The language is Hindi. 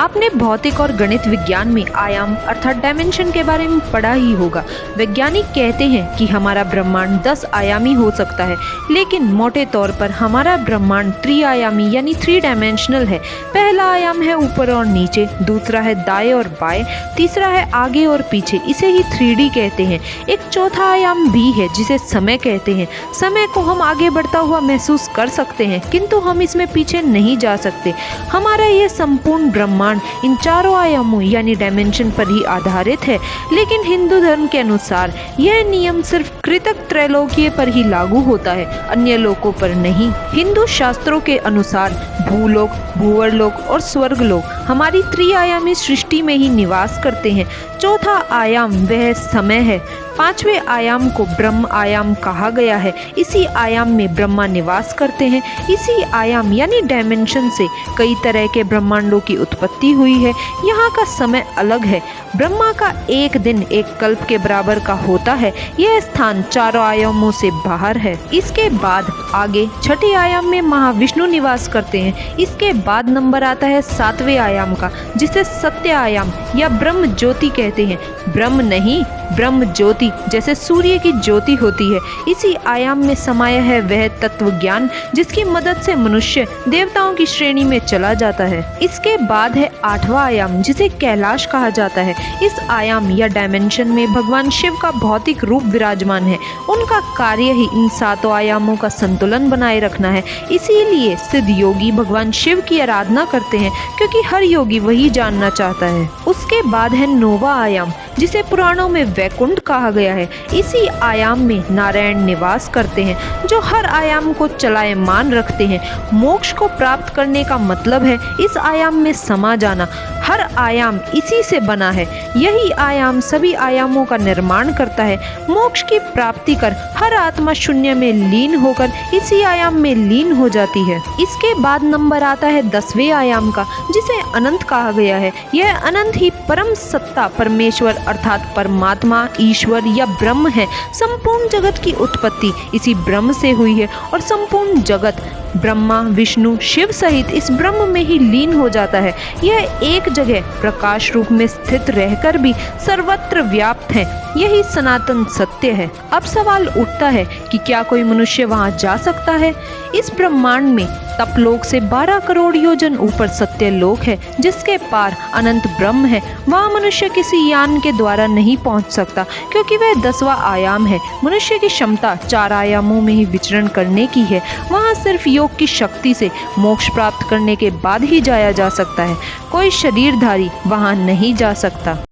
आपने भौतिक और गणित विज्ञान में आयाम अर्थात डायमेंशन के बारे में पढ़ा ही होगा। वैज्ञानिक कहते हैं कि हमारा ब्रह्मांड 10 आयामी हो सकता है, लेकिन मोटे तौर पर हमारा ब्रह्मांड त्रिआयामी यानी 3 डायमेंशनल है। पहला आयाम है ऊपर और नीचे, दूसरा है दाएं और बाएं, तीसरा है आगे और पीछे, इसे ही 3D कहते हैं। एक चौथा आयाम भी है जिसे समय कहते हैं। समय को हम आगे बढ़ता हुआ महसूस कर सकते हैं, किंतु हम इसमें पीछे नहीं जा सकते। हमारा यह संपूर्ण ब्रह्मांड इन चारों आयामों यानी डायमेंशन पर ही आधारित है, लेकिन हिंदू धर्म के अनुसार यह नियम सिर्फ कृतक त्रैलोक्य पर ही लागू होता है, अन्य लोकों पर नहीं। हिंदू शास्त्रों के अनुसार भूलोक, भूवर्लोक और स्वर्गलोक हमारी त्रिआयामी सृष्टि में ही निवास करते हैं। चौथा आयाम वह समय है। पांचवें आयाम को ब्रह्म आयाम कहा गया है। इसी आयाम में ब्रह्मा निवास करते हैं। इसी आयाम यानी डायमेंशन से कई तरह के ब्रह्मांडों की उत्पत्ति हुई है। यहाँ का समय अलग है। ब्रह्मा का एक दिन एक कल्प के बराबर का होता है। यह स्थान चारों आयामों से बाहर है। इसके बाद आगे छठे आयाम में महाविष्णु निवास करते हैं। इसके बाद नंबर आता है 7वें आयाम का, जिसे सत्य आयाम या ब्रह्म ज्योति कहते हैं। ब्रह्म नहीं, ब्रह्म ज्योति, जैसे सूर्य की ज्योति होती है। इसी आयाम में समाया है वह तत्व ज्ञान जिसकी मदद से मनुष्य देवताओं की श्रेणी में चला जाता है। इसके बाद है 8वां आयाम जिसे कैलाश कहा जाता है। इस आयाम या डायमेंशन में भगवान शिव का भौतिक रूप विराजमान है। उनका कार्य ही इन 7 आयामों का संतुलन बनाए रखना है। इसीलिए सिद्ध योगी भगवान शिव की आराधना करते हैं, क्योंकि हर योगी वही जानना चाहता है। उसके बाद है 9वां आयाम जिसे पुराणों में वैकुंठ कहा गया है। इसी आयाम में नारायण निवास करते हैं, जो हर आयाम को चलायमान रखते हैं। मोक्ष को प्राप्त करने का मतलब है इस आयाम में समा जाना। हर आयाम इसी से बना है। यही आयाम सभी आयामों का निर्माण करता है। मोक्ष की प्राप्ति कर हर आत्मा शून्य में लीन होकर इसी आयाम में लीन हो जाती है। इसके बाद नंबर आता है 10वें आयाम का, जिसे अनंत कहा गया है। यह अनंत ही परम सत्ता परमेश्वर अर्थात परमात्मा, ईश्वर या ब्रह्म है। संपूर्ण जगत की उत्पत्ति इसी ब्रह्म से हुई है और संपूर्ण जगत ब्रह्मा, विष्णु, शिव सहित इस ब्रह्म में ही लीन हो जाता है। यह एक जगह प्रकाश रूप में स्थित रहकर भी सर्वत्र व्याप्त है। यही सनातन सत्य है। अब सवाल उठता है कि क्या कोई मनुष्य वहां जा सकता है? इस ब्रह्मांड में तपलोक से 12 करोड़ योजन ऊपर सत्यलोक है, जिसके पार अनंत ब्रह्म है। वहाँ मनुष्य किसी यान के द्वारा नहीं पहुँच सकता, क्योंकि वह 10वां आयाम है। मनुष्य की क्षमता 4 आयामों में ही विचरण करने की है। वहाँ सिर्फ योग की शक्ति से मोक्ष प्राप्त करने के बाद ही जाया जा सकता है। कोई शरीरधारी वहाँ नहीं जा सकता।